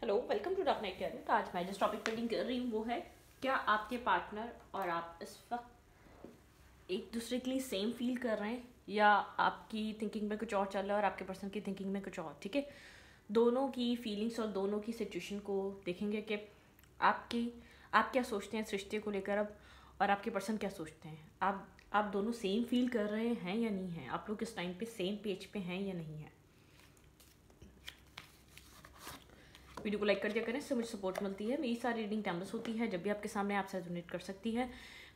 Hello, welcome to dark night cabin. तो आज मैं जिस टॉपिक पर डील कर रही हूँ वो है, क्या आपके पार्टनर और आप इस वक्त एक दूसरे के लिए सेम फील कर रहे हैं या आपकी थिंकिंग में कुछ और चल रहा है और आपके पर्सन की थिंकिंग में कुछ और। ठीक है, दोनों की फीलिंग्स और दोनों की सिचुएशन को देखेंगे कि आप क्या सोचते हैं इस रिश्ते को लेकर अब, और आपके पर्सन क्या सोचते हैं। आप दोनों सेम फील कर रहे हैं या नहीं हैं, आप लोग इस टाइम पे सेम पेज पे हैं या नहीं हैं। वीडियो को लाइक कर दिया करें, इससे मुझे सपोर्ट मिलती है। मेरी सारी रीडिंग टाइमलेस होती है, जब भी आपके सामने आपसे रेजोनेट कर सकती है।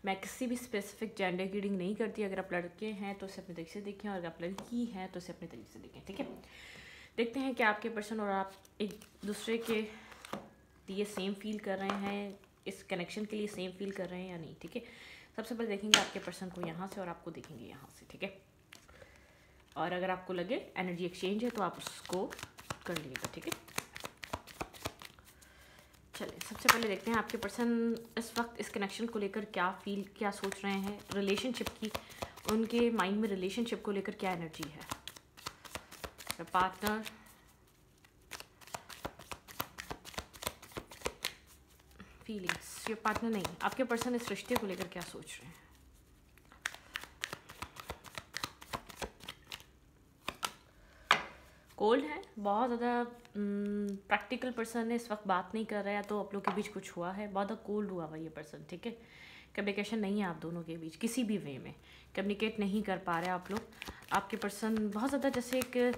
मैं किसी भी स्पेसिफिक जेंडर की रीडिंग नहीं करती। अगर आप लड़के हैं तो इसे अपने तरीके से देखें, और अगर आप लड़की हैं तो इसे अपने तरीके से देखें। ठीक है, देखते हैं कि आपके पर्सन और आप एक दूसरे के लिए सेम फील कर रहे हैं, इस कनेक्शन के लिए सेम फील कर रहे हैं या नहीं। ठीक है, सबसे पहले देखेंगे आपके पर्सन को यहाँ से और आपको देखेंगे यहाँ से। ठीक है, और अगर आपको लगे एनर्जी एक्सचेंज है तो आप उसको कर लीजिएगा। ठीक है, चलिए सबसे पहले देखते हैं आपके पर्सन इस वक्त इस कनेक्शन को लेकर क्या सोच रहे हैं। रिलेशनशिप की, उनके माइंड में रिलेशनशिप को लेकर क्या एनर्जी है। Partner, feelings. ये पार्टनर नहीं, आपके पर्सन इस रिश्ते को लेकर क्या सोच रहे हैं। कोल्ड है, बहुत ज़्यादा प्रैक्टिकल पर्सन है, इस वक्त बात नहीं कर रहा है, या तो आप लोग के बीच कुछ हुआ है, बहुत ज़्यादा कोल्ड हुआ हुआ ये पर्सन। ठीक है, कम्युनिकेशन नहीं है आप दोनों के बीच, किसी भी वे में कम्युनिकेट नहीं कर पा रहे आप लोग। आपके पर्सन बहुत ज़्यादा जैसे एक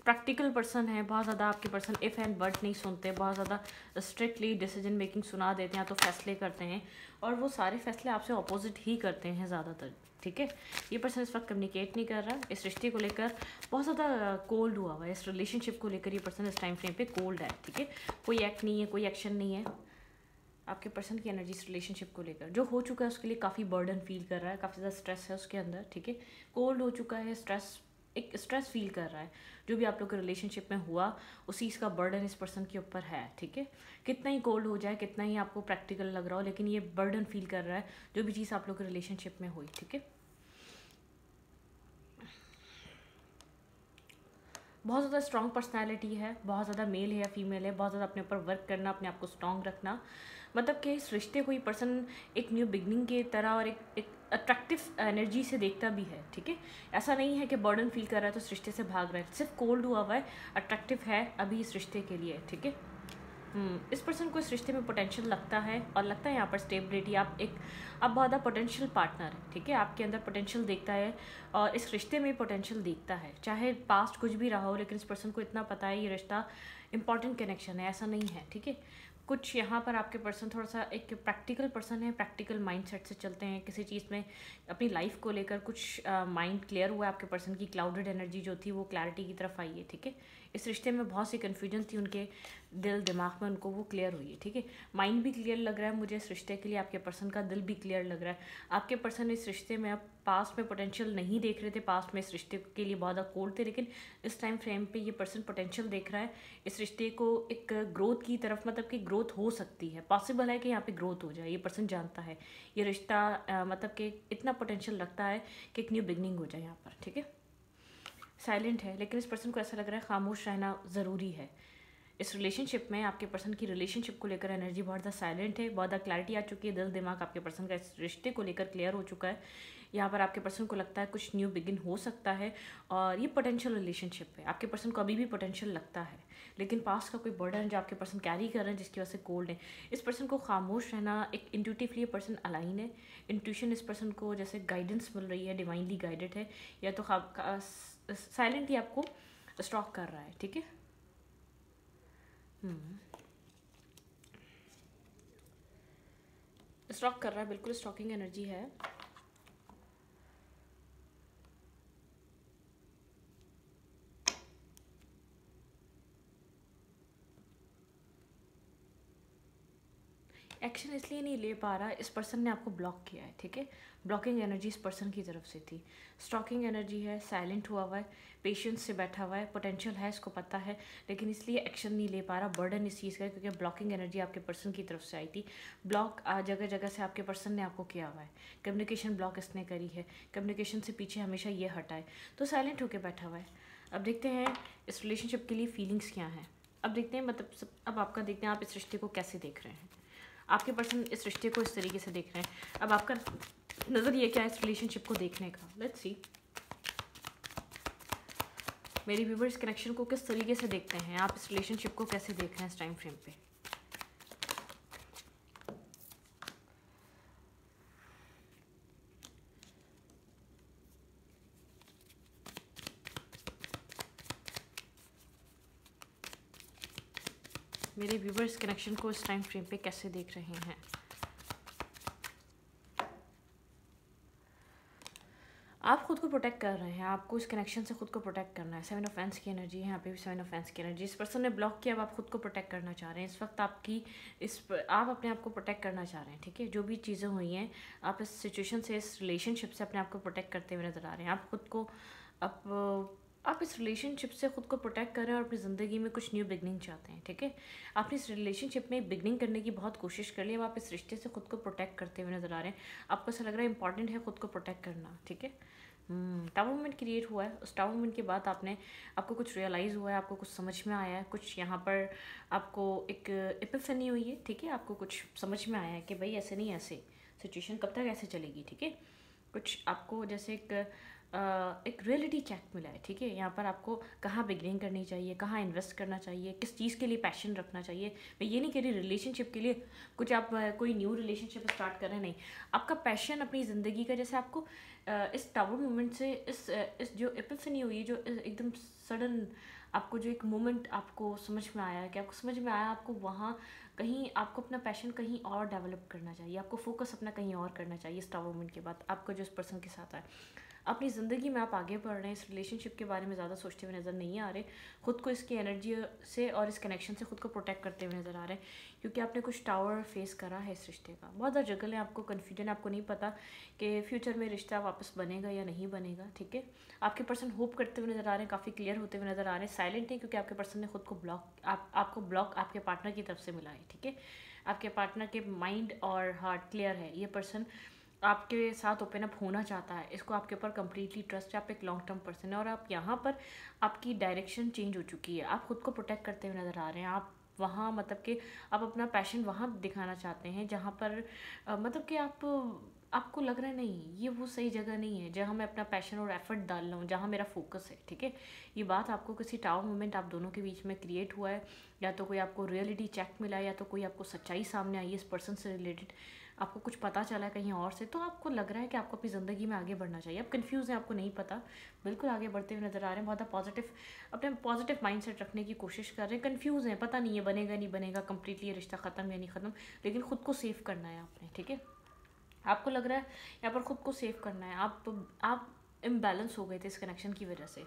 प्रैक्टिकल पर्सन है, बहुत ज़्यादा आपके पर्सन इफ़ एंड बट नहीं सुनते, बहुत ज़्यादा स्ट्रिक्टली डिसीजन मेकिंग सुना देते हैं, तो फैसले करते हैं, और वो सारे फैसले आपसे अपोजिट ही करते हैं ज़्यादातर। ठीक है, ये पर्सन इस वक्त कम्युनिकेट नहीं कर रहा, इस रिश्ते को लेकर बहुत ज़्यादा कोल्ड हुआ हुआ है, इस रिलेशनशिप को लेकर ये पर्सन इस टाइम फ्रेम पे कोल्ड है। ठीक है, कोई एक्ट नहीं है, कोई एक्शन नहीं है। आपके पर्सन की एनर्जी इस रिलेशनशिप को लेकर जो हो चुका है उसके लिए काफ़ी बर्डन फील कर रहा है, काफ़ी ज़्यादा स्ट्रेस है उसके अंदर। ठीक है, कोल्ड हो चुका है, एक स्ट्रेस फील कर रहा है। जो भी आप लोग के रिलेशनशिप में हुआ उसी इसका बर्डन इस पर्सन के ऊपर है। ठीक है, कितना ही कोल्ड हो जाए, कितना ही आपको प्रैक्टिकल लग रहा हो, लेकिन ये बर्डन फील कर रहा है जो भी चीज़ आप लोग के रिलेशनशिप में हुई। ठीक है, बहुत ज़्यादा स्ट्रॉन्ग पर्सनालिटी है, बहुत ज़्यादा मेल है या फीमेल है, बहुत ज़्यादा अपने ऊपर वर्क करना, अपने आप को स्ट्रॉन्ग रखना, मतलब कि इस रिश्ते को ये पर्सन एक न्यू बिगनिंग की तरह और एक अट्रैक्टिव एनर्जी से देखता भी है। ठीक है, ऐसा नहीं है कि बर्डन फील कर रहा है तो इस रिश्ते से भाग रहा है, सिर्फ कोल्ड हुआ हुआ है, अट्रैक्टिव है अभी इस रिश्ते के लिए। ठीक है, इस पर्सन को इस रिश्ते में पोटेंशियल लगता है, और लगता है यहाँ पर स्टेबिलिटी, आप बहुत ज़्यादा पोटेंशियल पार्टनर है। ठीक है, आपके अंदर पोटेंशियल देखता है और इस रिश्ते में पोटेंशियल देखता है, चाहे पास्ट कुछ भी रहा हो, लेकिन इस पर्सन को इतना पता है ये रिश्ता इंपॉर्टेंट कनेक्शन है, ऐसा नहीं है। ठीक है, कुछ यहाँ पर आपके पर्सन थोड़ा सा एक प्रैक्टिकल पर्सन है, प्रैक्टिकल माइंडसेट से चलते हैं किसी चीज़ में, अपनी लाइफ को लेकर कुछ माइंड क्लियर हुआ है आपके पर्सन की, क्लाउडेड एनर्जी जो थी वो क्लैरिटी की तरफ आई है। ठीक है, इस रिश्ते में बहुत सी कन्फ्यूजन थी उनके दिल दिमाग में, उनको वो क्लियर हुई है। ठीक है, माइंड भी क्लियर लग रहा है मुझे इस रिश्ते के लिए, आपके पर्सन का दिल भी क्लियर लग रहा है। आपके पर्सन इस रिश्ते में अब पास्ट में पोटेंशियल नहीं देख रहे थे, पास्ट में इस रिश्ते के लिए बहुत ज़्यादा कोल्ड थे, लेकिन इस टाइम फ्रेम पे ये पर्सन पोटेंशियल देख रहा है इस रिश्ते को एक ग्रोथ की तरफ, मतलब कि ग्रोथ हो सकती है, पॉसिबल है कि यहाँ पे ग्रोथ हो जाए। ये पर्सन जानता है ये रिश्ता मतलब कि इतना पोटेंशियल लगता है कि एक न्यू बिगनिंग हो जाए यहाँ पर। ठीक है, साइलेंट है, लेकिन इस पर्सन को ऐसा लग रहा है खामोश रहना ज़रूरी है इस रिलेशनशिप में। आपके पर्सन की रिलेशनशिप को लेकर एनर्जी बहुत ज़्यादा साइलेंट है, बहुत ज़्यादा क्लैरिटी आ चुकी है, दिल दिमाग आपके पर्सन का इस रिश्ते को लेकर क्लियर हो चुका है। यहाँ पर आपके पर्सन को लगता है कुछ न्यू बिगिन हो सकता है, और ये पोटेंशियल रिलेशनशिप है। आपके पर्सन को अभी भी पोटेंशियल लगता है, लेकिन पास्ट का कोई बर्डन जो आपके पर्सन कैरी कर रहे हैं जिसकी वजह से कोल्ड है। इस पर्सन को खामोश रहना, एक इंट्यूटिवली पर्सन अलाइन है, इंट्यूशन इस पर्सन को जैसे गाइडेंस मिल रही है, डिवाइनली गाइडेड है, या तो साइलेंटली आपको स्टॉक कर रहा है। ठीक है, स्टॉक कर रहा है, बिल्कुल स्टॉकिंग एनर्जी है। एक्शन इसलिए नहीं ले पा रहा, इस पर्सन ने आपको ब्लॉक किया है। ठीक है, ब्लॉकिंग एनर्जी इस पर्सन की तरफ से थी, स्टॉकिंग एनर्जी है, साइलेंट हुआ हुआ है, पेशेंस से बैठा हुआ है, पोटेंशियल है इसको पता है, लेकिन इसलिए एक्शन नहीं ले पा रहा, बर्डन इस चीज़ का है, क्योंकि ब्लॉकिंग एनर्जी आपके पर्सन की तरफ से आई थी। ब्लॉक जगह जगह से आपके पर्सन ने आपको किया हुआ है, कम्युनिकेशन ब्लॉक इसने करी है, कम्युनिकेशन से पीछे हमेशा ये हटा है, तो साइलेंट होकर बैठा हुआ है। अब देखते हैं इस रिलेशनशिप के लिए फीलिंग्स क्या हैं। अब देखते हैं मतलब अब आपका देखते हैं आप इस रिश्ते को कैसे देख रहे हैं। आपके पर्सन इस रिश्ते को इस तरीके से देख रहे हैं। अब आपका नज़रिया क्या है इस रिलेशनशिप को देखने का, लेट्स सी। मेरी व्यूवर्स कनेक्शन को किस तरीके से देखते हैं, आप इस रिलेशनशिप को कैसे देख रहे हैं इस टाइम फ्रेम पे। मेरे व्यूवर्स कनेक्शन को इस टाइम फ्रेम पे कैसे देख रहे हैं। आप खुद को प्रोटेक्ट कर रहे हैं, आपको इस कनेक्शन से खुद को प्रोटेक्ट करना है। 7 ऑफ फैंस की एनर्जी है यहाँ पे भी, 7 ऑफ फैंस की एनर्जी। इस पर्सन ने ब्लॉक किया, अब आप खुद को प्रोटेक्ट करना चाह रहे हैं। इस वक्त आपकी आप अपने आप को प्रोटेक्ट करना चाह रहे हैं, ठीक है। जो भी चीज़ें हुई हैं, आप इस सिचुएशन से, इस रिलेशनशिप से अपने आप को प्रोटेक्ट करते हुए नज़र आ रहे हैं। आप खुद को आप इस रिलेशनशिप से खुद को प्रोटेक्ट कर रहे हैं और अपनी ज़िंदगी में कुछ न्यू बिगनिंग चाहते हैं, ठीक है। आपने इस रिलेशनशिप में बिगनिंग करने की बहुत कोशिश कर ली, अब आप इस रिश्ते से खुद को प्रोटेक्ट करते हुए नज़र आ रहे हैं। आपको ऐसा लग रहा है इंपॉर्टेंट है खुद को प्रोटेक्ट करना, ठीक है। टावर मोमेंट क्रिएट हुआ है। उस टावर मोमेंट के बाद आपको कुछ रियलाइज़ हुआ है, आपको कुछ समझ में आया है, कुछ यहाँ पर आपको एक एपिफनी हुई है, ठीक है। आपको कुछ समझ में आया है कि भाई ऐसे नहीं, ऐसे सिचुएशन कब तक ऐसे चलेगी, ठीक है। कुछ आपको जैसे एक रियलिटी चेक मिला है, ठीक है। यहाँ पर आपको कहाँ बिगनिंग करनी चाहिए, कहाँ इन्वेस्ट करना चाहिए, किस चीज़ के लिए पैशन रखना चाहिए। मैं ये नहीं कह रही रिलेशनशिप के लिए कुछ आप कोई न्यू रिलेशनशिप स्टार्ट कर रहे हैं, नहीं। आपका पैशन अपनी ज़िंदगी का, जैसे आपको इस टावर मोमेंट से इस जो एपिफनी हुई, जो एकदम सडन आपको जो एक मोमेंट आपको समझ में आया, कि आपको समझ में आया आपको वहाँ कहीं आपको अपना पैशन कहीं और डेवलप करना चाहिए, आपको फोकस अपना कहीं और करना चाहिए। इस टावर मोमेंट के बाद आपको जो इस पर्सन के साथ है, अपनी ज़िंदगी में आप आगे बढ़ रहे हैं, इस रिलेशनशिप के बारे में ज़्यादा सोचते हुए नज़र नहीं आ रहे, खुद को इसकी एनर्जी से और इस कनेक्शन से खुद को प्रोटेक्ट करते हुए नज़र आ रहे हैं, क्योंकि आपने कुछ टावर फेस करा है इस रिश्ते का। बहुत ज़्यादा जगल है, आपको कन्फ्यूजन, आपको नहीं पता कि फ्यूचर में रिश्ता वापस बनेगा या नहीं बनेगा, ठीक है। आपके पर्सन होप करते हुए नज़र आ रहे हैं, काफ़ी क्लियर होते हुए नज़र आ रहे हैं। साइलेंट है क्योंकि आपके पर्सन ने खुद को आपको ब्लॉक आपके पार्टनर की तरफ से मिला है, ठीक है। आपके पार्टनर के माइंड और हार्ट क्लियर है। ये पर्सन आपके साथ ओपन अप होना चाहता है, इसको आपके ऊपर कम्प्लीटली ट्रस्ट है, आप एक लॉन्ग टर्म पर्सन है। और आप यहाँ पर आपकी डायरेक्शन चेंज हो चुकी है, आप खुद को प्रोटेक्ट करते हुए नज़र आ रहे हैं। आप वहाँ मतलब कि आप अपना पैशन वहाँ दिखाना चाहते हैं जहाँ पर मतलब कि आपको लग रहा है नहीं, ये वो सही जगह नहीं है जहाँ मैं अपना पैशन और एफर्ट डाल रहा हूँ, जहाँ मेरा फोकस है, ठीक है। ये बात आपको किसी टावर मोमेंट आप दोनों के बीच में क्रिएट हुआ है, या तो कोई आपको रियलिटी चेक मिला है, या तो कोई आपको सच्चाई सामने आई है इस पर्सन से रिलेटेड, आपको कुछ पता चला है कहीं और से, तो आपको लग रहा है कि आपको अपनी ज़िंदगी में आगे बढ़ना चाहिए। आप कंफ्यूज हैं, आपको नहीं पता, बिल्कुल आगे बढ़ते हुए नज़र आ रहे हैं। बहुत पॉजिटिव अपने पॉजिटिव माइंडसेट रखने की कोशिश कर रहे हैं। कंफ्यूज हैं, पता नहीं है बनेगा नहीं बनेगा, कम्प्लीटली ये रिश्ता ख़त्म या नहीं ख़त्म, लेकिन खुद को सेव करना है आपने, ठीक है। आपको लग रहा है यहाँ पर खुद को सेव करना है। आप इम्बैलेंस हो गए थे इस कनेक्शन की वजह से,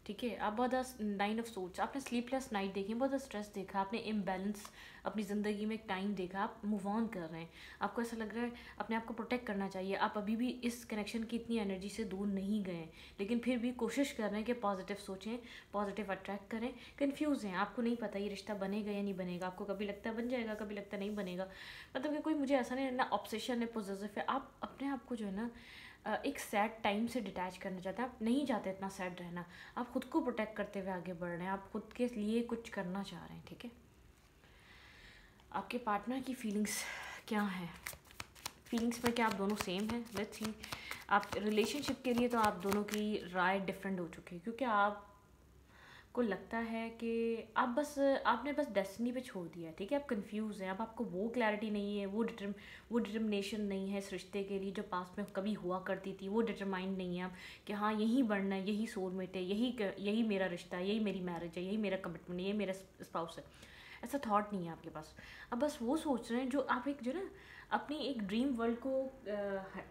ठीक है। आप बहुत 9 ऑफ सोच, आपने स्लीपलेस नाइट देखी, बहुत स्ट्रेस देखा, आपने इम्बैलेंस अपनी ज़िंदगी में एक टाइम देखा, आप मूव ऑन कर रहे हैं। आपको ऐसा लग रहा है अपने आप को प्रोटेक्ट करना चाहिए। आप अभी भी इस कनेक्शन की इतनी एनर्जी से दूर नहीं गए, लेकिन फिर भी कोशिश कर रहे हैं कि पॉजिटिव सोचें, पॉजिटिव अट्रैक्ट करें। कन्फ्यूज़ हैं, आपको नहीं पता ये रिश्ता बनेगा या नहीं बनेगा। आपको कभी लगता है बन जाएगा, कभी लगता है नहीं बनेगा। मतलब कि कोई मुझे ऐसा नहीं, ना ऑब्सेशन है, पॉजिटिव है। आप अपने आप को जो है ना एक सैड टाइम से डिटैच करना चाहते हैं। आप नहीं चाहते इतना सैड रहना, आप खुद को प्रोटेक्ट करते हुए आगे बढ़ रहे हैं, आप खुद के लिए कुछ करना चाह रहे हैं, ठीक है। आपके पार्टनर की फीलिंग्स क्या हैं, फीलिंग्स में क्या आप दोनों सेम हैं, लेट्स सी। आप रिलेशनशिप के लिए तो आप दोनों की राय डिफरेंट हो चुकी है, क्योंकि आपको लगता है कि आपने बस डेस्टिनी पे छोड़ दिया है, ठीक है। आप कंफ्यूज हैं, अब आपको वो क्लैरिटी नहीं है, वो डिटर्मिनेशन नहीं है इस रिश्ते के लिए जो पास्ट में कभी हुआ करती थी। वो डिटरमाइंड नहीं है आप कि हाँ यही बढ़ना है, यही सोलमेट है, यही मेरा रिश्ता है, यही मेरी मैरिज है, यही मेरा कमिटमेंट है, यही मेरा स्पाउस है। ऐसा थॉट नहीं है आपके पास। अब बस वो सोच रहे हैं जो आप एक जो ना अपनी एक ड्रीम वर्ल्ड को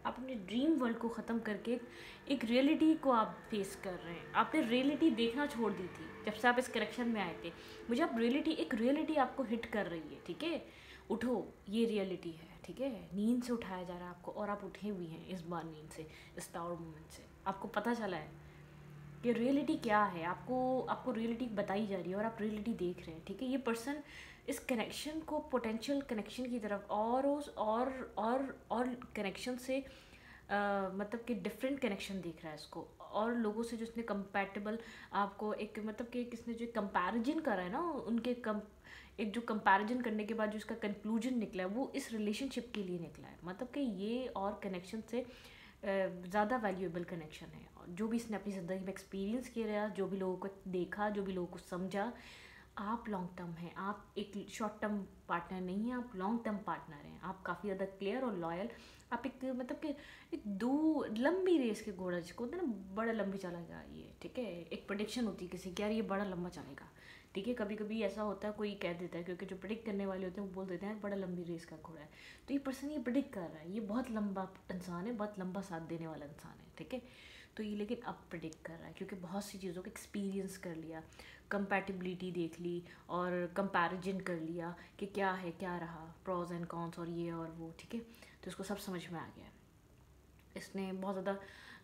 अपने ड्रीम वर्ल्ड को ख़त्म करके एक रियलिटी को आप फेस कर रहे हैं। आपने रियलिटी देखना छोड़ दी थी जब से आप इस करेक्शन में आए थे। मुझे आप एक रियलिटी आपको हिट कर रही है, ठीक है। उठो, ये रियलिटी है, ठीक है। नींद से उठाया जा रहा है आपको, और आप उठे हुए हैं इस बार नींद से, इस टावर मोमेंट से। आपको पता चला है कि रियलिटी क्या है, आपको रियलिटी बताई जा रही है और आप रियलिटी देख रहे हैं, ठीक है। ये पर्सन इस कनेक्शन को पोटेंशियल कनेक्शन की तरफ और कनेक्शन से मतलब कि डिफरेंट कनेक्शन देख रहा है इसको, और लोगों से जो इसने कंपैटिबल आपको एक मतलब कि किसने जो कंपैरिजन करा है ना उनके एक जो कंपैरिजन करने के बाद जो इसका कंक्लूजन निकला है वो इस रिलेशनशिप के लिए निकला है। मतलब कि ये और कनेक्शन से ज़्यादा वैल्यूएबल कनेक्शन है। और जो भी इसने अपनी ज़िंदगी में एक्सपीरियंस किया, जो भी लोगों को देखा, जो भी लोगों को समझा, आप लॉन्ग टर्म हैं, आप एक शॉर्ट टर्म पार्टनर नहीं हैं, आप लॉन्ग टर्म पार्टनर हैं। आप काफ़ी ज़्यादा क्लियर और लॉयल, आप एक मतलब कि एक दो लंबी रेस के घोड़ा जिसको होता है ना, बड़ा लंबी चलेगा ये, ठीक है। एक प्रेडिक्शन होती है किसी की, यार ये बड़ा लंबा चलेगा, ठीक है। कभी कभी ऐसा होता है, कोई कह देता है, क्योंकि जो प्रेडिक्ट करने वाले होते हैं वो बोल देते हैं बड़ा लंबी रेस का घोड़ा है। तो ये पर्सन ये प्रेडिक्ट कर रहा है, ये बहुत लंबा इंसान है, बहुत लंबा साथ देने वाला इंसान है, ठीक है। तो ये लेकिन अब प्रेडिक्ट कर रहा है क्योंकि बहुत सी चीज़ों का एक्सपीरियंस कर लिया, कंपैटिबिलिटी देख ली और कंपैरिजन कर लिया कि क्या है क्या रहा, प्रोज एंड कॉन्स और ये और वो, ठीक है। तो इसको सब समझ में आ गया है। इसने बहुत ज़्यादा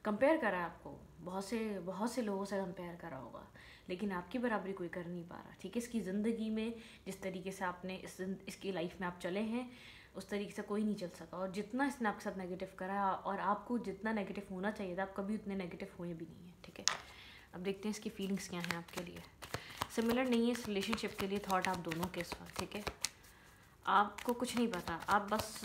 कंपेयर करा है आपको, बहुत से लोगों से कंपेयर करा होगा, लेकिन आपकी बराबरी कोई कर नहीं पा रहा, ठीक है। इसकी ज़िंदगी में जिस तरीके से आपने इसकी लाइफ में आप चले हैं उस तरीके से कोई नहीं चल सका। और जितना इसने आपके साथ नेगेटिव करा और आपको जितना नेगेटिव होना चाहिए था, आप कभी उतने नेगेटिव हुए भी नहीं है, ठीक है। अब देखते हैं इसकी फीलिंग्स क्या हैं आपके लिए। सिमिलर नहीं है इस रिलेशनशिप के लिए थॉट आप दोनों के इस वक्त, ठीक है। आपको कुछ नहीं पता, आप बस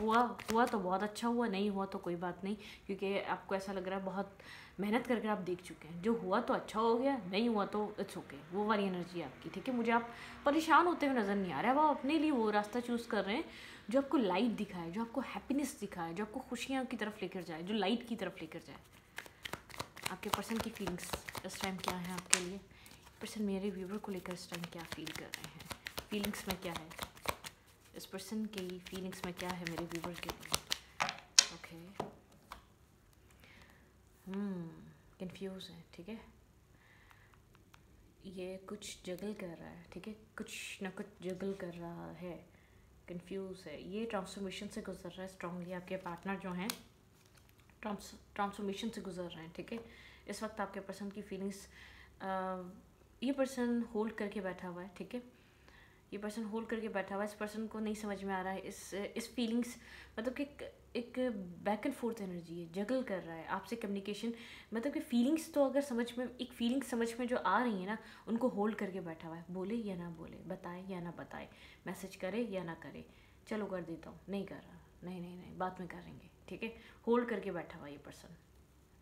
हुआ तो बहुत अच्छा हुआ, नहीं हुआ तो कोई बात नहीं, क्योंकि आपको ऐसा लग रहा है बहुत मेहनत करके आप देख चुके हैं। जो हुआ तो अच्छा हो गया, नहीं हुआ तो इट्स ओके, वो वाली एनर्जी है आपकी, ठीक है। मुझे आप परेशान होते हुए नज़र नहीं आ रहा है। वो अपने लिए वो रास्ता चूज़ कर रहे हैं जो आपको लाइट दिखाए, जो आपको हैप्पीनेस दिखाए, जो आपको खुशियाँ की तरफ लेकर जाए, जो लाइट की तरफ लेकर जाए। आपके पर्सन की फीलिंग्स इस टाइम क्या है आपके लिए? पर्सन मेरे व्यूवर को लेकर इस टाइम क्या फील कर रहे हैं? फीलिंग्स में क्या है इस पर्सन की? फीलिंग्स में क्या है मेरे व्यूवर के लिए? ओके, कंफ्यूज है, ठीक है। ये कुछ जगल कर रहा है, ठीक है, कुछ ना कुछ जगल कर रहा है, कंफ्यूज है। ये ट्रांसफॉर्मेशन से गुजर रहा है स्ट्रांगली। आपके पार्टनर जो हैं ट्रांसफॉर्मेशन से गुजर रहे हैं, ठीक है। इस वक्त आपके पर्सन की फीलिंग्स, ये पर्सन होल्ड करके बैठा हुआ है, ठीक है। ये पर्सन होल्ड करके बैठा हुआ है। इस पर्सन को नहीं समझ में आ रहा है इस फीलिंग्स, मतलब कि एक बैक एंड फोर्थ एनर्जी है, जगल कर रहा है आपसे कम्युनिकेशन। मतलब कि फीलिंग्स तो अगर समझ में, एक फीलिंग समझ में जो आ रही है ना, उनको होल्ड करके बैठा हुआ है। बोले या ना बोले, बताए या ना बताए, मैसेज करे या ना करे, चलो कर देता हूँ, नहीं कर रहा, नहीं नहीं नहीं बाद में करेंगे, ठीक है। होल्ड करके बैठा हुआ ये पर्सन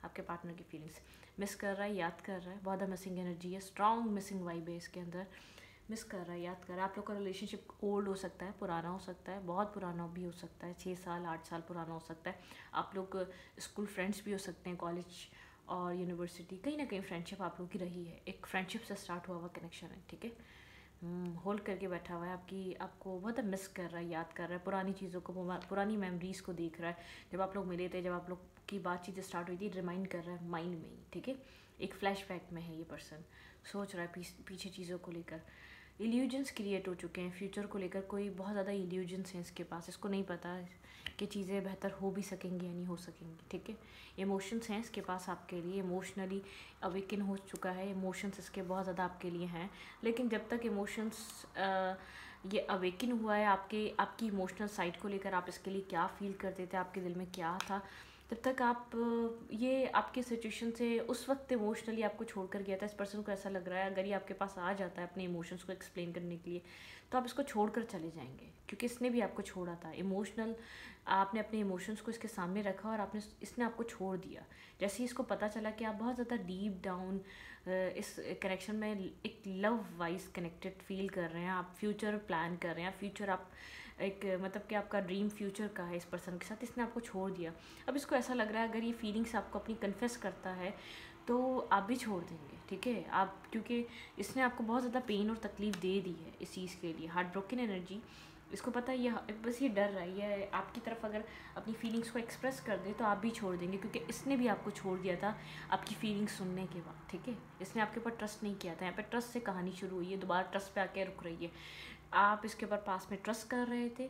आपके पार्टनर की फीलिंग्स मिस कर रहा है, याद कर रहा है। बहुत मिसिंग एनर्जी है, स्ट्रॉन्ग मिसिंग वाइब है इसके अंदर। मिस कर रहा है, याद कर रहा है। आप लोग का रिलेशनशिप ओल्ड हो सकता है, पुराना हो सकता है, बहुत पुराना भी हो सकता है, 6 साल 8 साल पुराना हो सकता है। आप लोग स्कूल फ्रेंड्स भी हो सकते हैं, कॉलेज और यूनिवर्सिटी, कहीं ना कहीं फ्रेंडशिप आप लोग की रही है, एक फ्रेंडशिप से स्टार्ट हुआ हुआ कनेक्शन है, ठीक है। होल्ड करके बैठा हुआ है, आपको बहुत मिस कर रहा है, याद कर रहा है पुरानी चीज़ों को, पुरानी मेमोरीज़ को देख रहा है। जब आप लोग मिले थे, जब आप लोग की बातचीत स्टार्ट हुई थी, रिमाइंड कर रहा है माइंड में ही, ठीक है। एक फ्लैशबैक में है ये पर्सन, सोच रहा है पीछे चीज़ों को लेकर। इल्यूजन्स क्रिएट हो चुके हैं फ्यूचर को लेकर, कोई बहुत ज़्यादा इल्यूजन्स हैं इसके पास। इसको नहीं पता कि चीज़ें बेहतर हो भी सकेंगी या नहीं हो सकेंगी, ठीक है। इमोशंस हैं इसके पास आपके लिए, इमोशनली अवेकन हो चुका है, इमोशंस इसके बहुत ज़्यादा आपके लिए हैं। लेकिन जब तक इमोशंस ये अवेकन हुआ है आपकी इमोशनल साइड को लेकर, आप इसके लिए क्या फील करते थे, आपके दिल में क्या था, तब तक आप ये आपके सिचुएशन से उस वक्त इमोशनली आपको छोड़ कर गया था। इस पर्सन को ऐसा लग रहा है अगर ये आपके पास आ जाता है अपने इमोशंस को एक्सप्लेन करने के लिए, तो आप इसको छोड़ कर चले जाएंगे, क्योंकि इसने भी आपको छोड़ा था। इमोशनल आपने अपने इमोशंस को इसके सामने रखा और इसने आपको छोड़ दिया। जैसे ही इसको पता चला कि आप बहुत ज़्यादा डीप डाउन इस कनेक्शन में एक लव वाइज कनेक्टेड फील कर रहे हैं, आप फ्यूचर प्लान कर रहे हैं, फ्यूचर आप एक मतलब कि आपका ड्रीम फ्यूचर का है इस पर्सन के साथ, इसने आपको छोड़ दिया। अब इसको ऐसा लग रहा है अगर ये फीलिंग्स आपको अपनी कन्फेस करता है तो आप भी छोड़ देंगे, ठीक है। आप, क्योंकि इसने आपको बहुत ज़्यादा पेन और तकलीफ़ दे दी है इस चीज़ के लिए, हार्ट ब्रोकन एनर्जी। इसको पता है, ये बस ये डर रही है आपकी तरफ अगर अपनी फीलिंग्स को एक्सप्रेस कर दे तो आप भी छोड़ देंगे, क्योंकि इसने भी आपको छोड़ दिया था आपकी फीलिंग्स सुनने के बाद, ठीक है। इसने आपके ऊपर ट्रस्ट नहीं किया था, यहाँ पे ट्रस्ट से कहानी शुरू हुई है, दोबारा ट्रस्ट पे आके रुक रही है। आप इसके ऊपर पास में ट्रस्ट कर रहे थे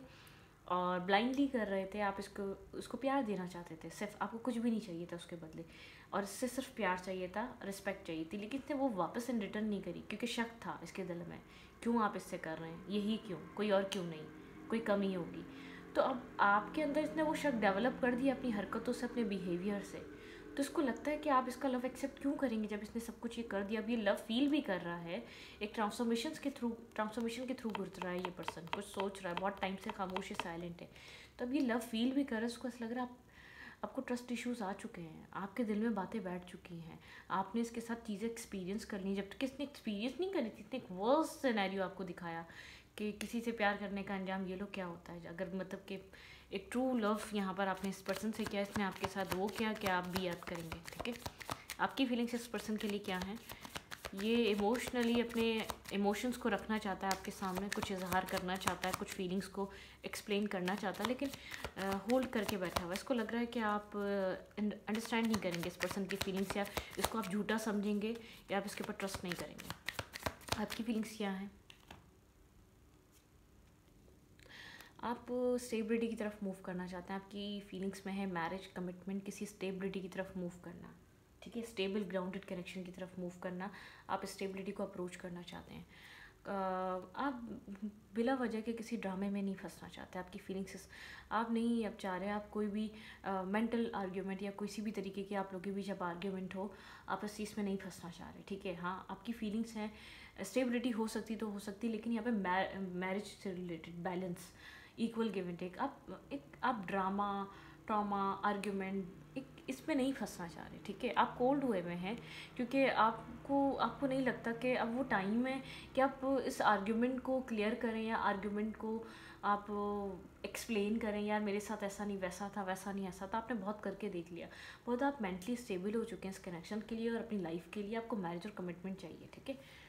और ब्लाइंडली कर रहे थे, आप उसको प्यार देना चाहते थे, सिर्फ आपको कुछ भी नहीं चाहिए था उसके बदले, और इससे सिर्फ प्यार चाहिए था, रिस्पेक्ट चाहिए थी। लेकिन इसने वो वापस इन रिटर्न नहीं करी, क्योंकि शक था इसके दिल में, क्यों आप इससे कर रहे हैं, यही क्यों, कोई और क्यों नहीं, कोई कमी होगी। तो अब आपके अंदर इसने वो शक डेवलप कर दिया अपनी हरकतों से, अपने बिहेवियर से। तो इसको लगता है कि आप इसका लव एक्सेप्ट क्यों करेंगे जब इसने सब कुछ ये कर दिया। अब ये लव फील भी कर रहा है, एक ट्रांसफॉर्मेशन के थ्रू गुजर रहा है ये पर्सन, कुछ सोच रहा है, बहुत टाइम से खामोश है, साइलेंट है। तो अब ये लव फील भी कर रहा है, उसको ऐसा लग रहा है आपको ट्रस्ट इश्यूज आ चुके हैं, आपके दिल में बातें बैठ चुकी हैं, आपने इसके साथ चीज़ें एक्सपीरियंस कर ली, जब तक इसने एक्सपीरियंस नहीं करी थी। इसने एक वर्स्ट सिनेरियो आपको दिखाया कि किसी से प्यार करने का अंजाम ये लोग क्या होता है। अगर मतलब कि एक ट्रू लव यहाँ पर आपने इस पर्सन से किया, इसने आपके साथ वो किया, क्या आप भी याद करेंगे, ठीक है। आपकी फीलिंग्स इस पर्सन के लिए क्या हैं। ये इमोशनली अपने इमोशंस को रखना चाहता है आपके सामने, कुछ इजहार करना चाहता है, कुछ फीलिंग्स को एक्सप्लेन करना चाहता है, लेकिन होल्ड करके बैठा हुआ है। इसको लग रहा है कि आप अंडरस्टैंड नहीं करेंगे इस पर्सन की फीलिंग्स, या इसको आप झूठा समझेंगे, या आप इसके ऊपर ट्रस्ट नहीं करेंगे। आपकी फीलिंग्स क्या हैं। आप स्टेबिलिटी की तरफ मूव करना चाहते हैं। आपकी फीलिंग्स में है मैरिज, कमिटमेंट, किसी स्टेबिलिटी की तरफ मूव करना, ठीक है, स्टेबल ग्राउंडेड कनेक्शन की तरफ मूव करना। आप स्टेबिलिटी को अप्रोच करना चाहते हैं। आप बिला वजह के किसी ड्रामे में नहीं फंसना चाहते। आपकी फीलिंग्स आप नहीं अब चाह रहे आप कोई भी मेंटल आर्ग्यूमेंट या किसी भी तरीके की आप लोगों के बीच जब आर्ग्यूमेंट हो, आप इस चीज़ में नहीं फंसना चाह रहे, ठीक है। हाँ, आपकी फीलिंग्स हैं, स्टेबिलिटी हो सकती तो हो सकती, लेकिन यहाँ पे मैरिज से related balance, equal give and take. आप ड्रामा, ट्रॉमा, आर्ग्यूमेंट इसमें नहीं फंसना चाह रहे, ठीक है। आप कोल्ड हुए में हैं क्योंकि आपको नहीं लगता कि अब वो टाइम है कि आप इस आर्ग्यूमेंट को क्लियर करें, या आर्ग्यूमेंट को आप एक्सप्लेन करें, यार मेरे साथ ऐसा नहीं, वैसा था, वैसा नहीं, ऐसा था। आपने बहुत करके देख लिया, बहुत आप मेंटली स्टेबल हो चुके हैं इस कनेक्शन के लिए और अपनी लाइफ के लिए। आपको मैरिज और कमिटमेंट चाहिए, ठीक है।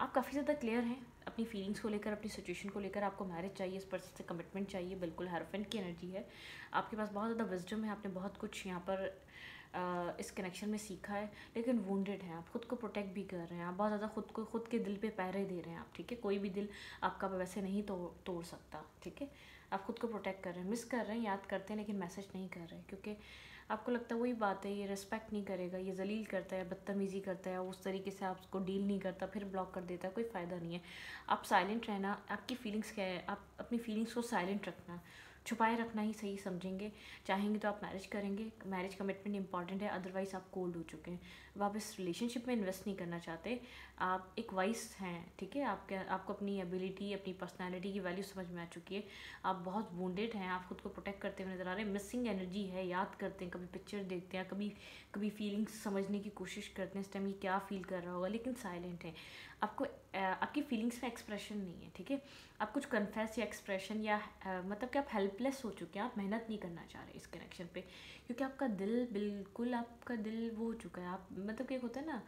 आप काफ़ी ज़्यादा क्लियर हैं अपनी फीलिंग्स को लेकर, अपनी सिचुएशन को लेकर। आपको मैरिज चाहिए, इस पर्सन से कमिटमेंट चाहिए, बिल्कुल हेरोफेंट की एनर्जी है आपके पास, बहुत ज़्यादा विजडम है, आपने बहुत कुछ यहाँ पर इस कनेक्शन में सीखा है, लेकिन वुंडेड हैं आप, खुद को प्रोटेक्ट भी कर रहे हैं आप, बहुत ज़्यादा खुद के दिल पे पहरे दे रहे हैं आप, ठीक है। कोई भी दिल आपका वैसे नहीं तोड़ सकता, ठीक है। आप खुद को प्रोटेक्ट कर रहे हैं, मिस कर रहे हैं, याद करते हैं, लेकिन मैसेज नहीं कर रहे, क्योंकि आपको लगता है वही बात है, ये रिस्पेक्ट नहीं करेगा, ये जलील करता है, बदतमीज़ी करता है, उस तरीके से आपको डील नहीं करता, फिर ब्लॉक कर देता है, कोई फ़ायदा नहीं है। आप साइलेंट रहना, आपकी फीलिंग्स क्या है, आप अपनी फीलिंग्स को साइलेंट रखना, छुपाए रखना ही सही समझेंगे। चाहेंगे तो आप मैरिज करेंगे, मैरिज कमिटमेंट इंपॉर्टेंट है, अदरवाइज़ आप कोल्ड हो चुके हैं, अब आप इस रिलेशनशिप में इन्वेस्ट नहीं करना चाहते। आप एक वाइस हैं, ठीक है। आपको अपनी एबिलिटी, अपनी पर्सनैलिटी की वैल्यू समझ में आ चुकी है। आप बहुत वुंडेड हैं, आप खुद को प्रोटेक्ट करते हुए नजर आ रहे हैं, मिसिंग एनर्जी है, याद करते हैं, कभी पिक्चर देखते हैं, कभी फीलिंग्स समझने की कोशिश करते हैं इस टाइम ये क्या फील कर रहा होगा, लेकिन साइलेंट है। आपकी फीलिंग्स में एक्सप्रेशन नहीं है, ठीक है। आप कुछ कन्फेस या एक्सप्रेशन या मतलब कि आप हेल्पलेस हो चुके हैं, आप मेहनत नहीं करना चाह रहे इस कनेक्शन पे, क्योंकि आपका दिल वो हो चुका है। आप मतलब कि एक होता है ना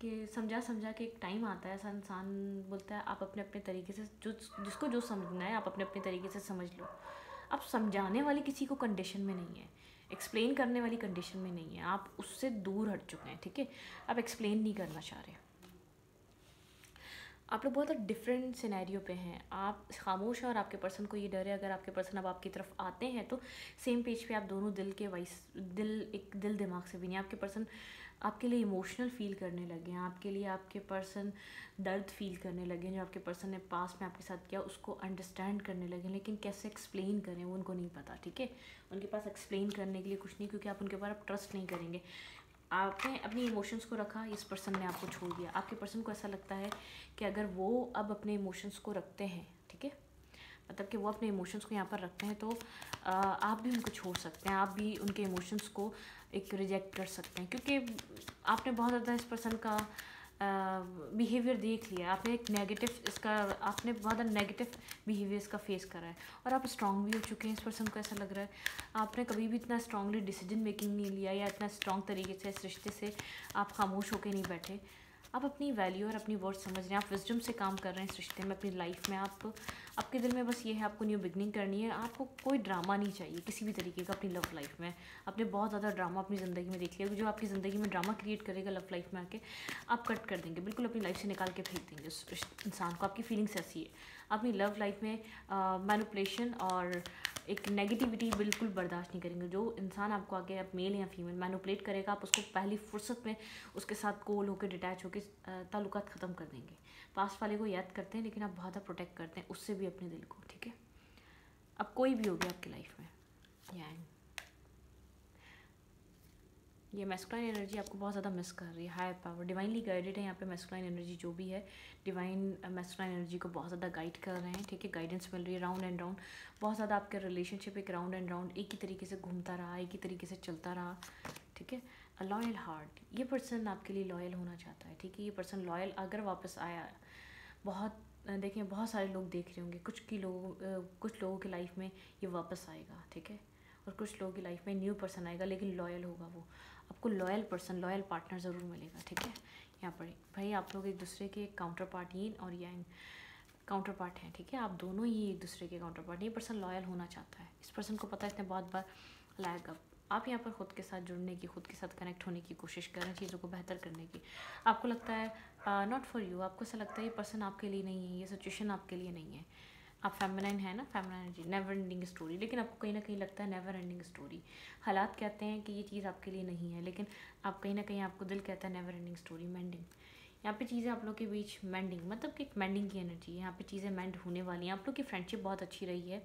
कि समझा के एक टाइम आता है, ऐसा इंसान बोलता है आप अपने अपने तरीके से जिसको जो समझना है आप अपने अपने तरीके से समझ लो। आप समझाने वाली किसी को कंडीशन में नहीं है, एक्सप्लेन करने वाली कंडीशन में नहीं है, आप उससे दूर हट चुके हैं, ठीक है। आप एक्सप्लेन नहीं करना चाह रहे। आप लोग बहुत डिफरेंट सिनेरियो पे हैं, आप खामोश हैं और आपके पर्सन को ये डर है अगर आपके पर्सन अब आपकी तरफ आते हैं तो सेम पेज पे आप दोनों दिल दिमाग से भी नहीं। आपके पर्सन आपके लिए इमोशनल फील करने लगे हैं, आपके लिए आपके पर्सन दर्द फील करने लगे हैं जो आपके पर्सन ने पास में आपके साथ किया, उसको अंडरस्टैंड करने लगे, लेकिन कैसे एक्सप्लेन करें वो उनको नहीं पता, ठीक है। उनके पास एक्सप्लेन करने के लिए कुछ नहीं, क्योंकि आप उनके ऊपर अब ट्रस्ट नहीं करेंगे। आपने अपनी इमोशंस को रखा, इस पर्सन ने आपको छोड़ दिया। आपके पर्सन को ऐसा लगता है कि अगर वो अब अपने इमोशंस को रखते हैं, ठीक है, मतलब कि वो अपने इमोशंस को यहाँ पर रखते हैं, तो आप भी उनको छोड़ सकते हैं, आप भी उनके इमोशंस को एक रिजेक्ट कर सकते हैं, क्योंकि आपने बहुत ज़्यादा इस पर्सन का बिहेवियर देख लिया, आपने बहुत नेगेटिव बिहेवियर इसका फेस करा है, और आप स्ट्रांग भी हो चुके हैं। इस पर्सन को ऐसा लग रहा है आपने कभी भी इतना स्ट्रांगली डिसीजन मेकिंग नहीं लिया, या इतना स्ट्रांग तरीके से इस रिश्ते से आप खामोश होकर नहीं बैठे। आप अपनी वैल्यू और अपनी वर्थ समझ रहे हैं, आप विजडम से काम कर रहे हैं इस रिश्ते में, अपनी लाइफ में। आपके दिल में बस ये है आपको न्यू बिगनिंग करनी है, आपको कोई ड्रामा नहीं चाहिए किसी भी तरीके का अपनी लव लाइफ में। आपने बहुत ज़्यादा ड्रामा अपनी ज़िंदगी में देख लिया, जो आपकी ज़िंदगी में ड्रामा क्रिएट करेगा लव लाइफ में आके आप कट कर देंगे, बिल्कुल अपनी लाइफ से निकाल के फेंक देंगे उस इंसान को। आपकी फीलिंग्स ऐसी है, अपनी लव लाइफ में मैनिपुलेशन और एक नेगेटिविटी बिल्कुल बर्दाश्त नहीं करेंगे। जो इंसान आपको आगे, आप मेल या फीमेल, मैनिपुलेट करेगा, आप उसको पहली फुर्सत में उसके साथ कोल होकर डिटैच होकर ताल्लुकात ख़त्म कर देंगे। पास वाले को याद करते हैं, लेकिन आप बहुत प्रोटेक्ट करते हैं उससे भी अपने दिल को, ठीक है। अब कोई भी हो गया आपकी लाइफ में, ये मैस्कुलाइन एनर्जी आपको बहुत ज़्यादा मिस कर रही है। हायर पावर डिवाइनली गाइडेड है यहाँ पे मैस्कुलाइन एनर्जी जो भी है, डिवाइन मैस्कुलाइन एनर्जी को बहुत ज़्यादा गाइड कर रहे हैं, ठीक है। गाइडेंस मिल रही है राउंड एंड राउंड। बहुत ज़्यादा आपके रिलेशनशिप एक राउंड एंड राउंड एक ही तरीके से घूमता रहा, एक ही तरीके से चलता रहा, ठीक है। अ लॉयल हार्ट, ये पर्सन आपके लिए लॉयल होना चाहता है, ठीक है। ये पर्सन लॉयल अगर वापस आया, बहुत देखें बहुत सारे लोग देख रहे होंगे, कुछ लोगों की लाइफ में ये वापस आएगा, ठीक है। और कुछ लोगों की लाइफ में न्यू पर्सन आएगा, लेकिन लॉयल होगा वो। आपको लॉयल पर्सन, लॉयल पार्टनर ज़रूर मिलेगा, ठीक है। यहाँ पर भाई आप लोग एक दूसरे के काउंटर पार्ट, यीन और यांग काउंटर पार्ट हैं, ठीक है। आप दोनों ही एक दूसरे के काउंटर पार्ट। ये पर्सन लॉयल होना चाहता है, इस पर्सन को पता है इसने बहुत बार लैग अप। आप यहाँ पर खुद के साथ जुड़ने की, खुद के साथ कनेक्ट होने की कोशिश कर रहे हैं, चीज़ों को बेहतर करने की। आपको लगता है नॉट फॉर यू, आपको ऐसा लगता है ये पर्सन आपके लिए नहीं है, ये सिचुएशन आपके लिए नहीं है। आप फेमिनाइन है ना, feminine energy, never ending story, लेकिन आपको कहीं ना कहीं लगता है नेवर एंडिंग स्टोरी। हालात कहते हैं कि ये चीज़ आपके लिए नहीं है, लेकिन आप कहीं ना कहीं आपको दिल कहता है नेवर एंडिंग स्टोरी, मेंडिंग। यहाँ पे चीज़ें आप लोग के बीच मेंडिंग, मतलब कि एक मेंडिंग की एनर्जी है। यहाँ पे चीज़ें मेंड होने वाली हैं। आप लोग की फ्रेंडशिप बहुत अच्छी रही है,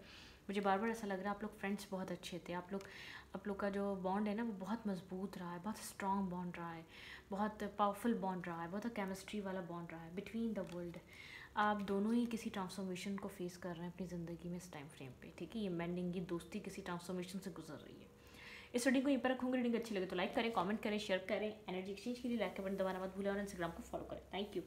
मुझे बार बार ऐसा लग रहा है आप लोग फ्रेंड्स बहुत अच्छे थे। आप लोग का जो बॉन्ड है ना वो बहुत मजबूत रहा है, बहुत स्ट्रॉन्ग बॉन्ड रहा है, बहुत पावरफुल बॉन्ड रहा है, बहुत केमिस्ट्री वाला बॉन्ड रहा है बिटवीन द वर्ल्ड। आप दोनों ही किसी ट्रांसफॉर्मेशन को फेस कर रहे हैं अपनी ज़िंदगी में इस टाइम फ्रेम पे, ठीक है। ये मेंडिंग, ये दोस्ती किसी ट्रांसफॉर्मेशन से गुजर रही है। इस रीडिंग को यहीं पर रखूँगी। रीडिंग अच्छी लगे तो लाइक करें, कमेंट करें, शेयर करें। एनर्जी एक्सचेंज के लिए लाइक का बटन दबाना मत भूलें और इंस्टाग्राम को फॉलो करें। Thank you.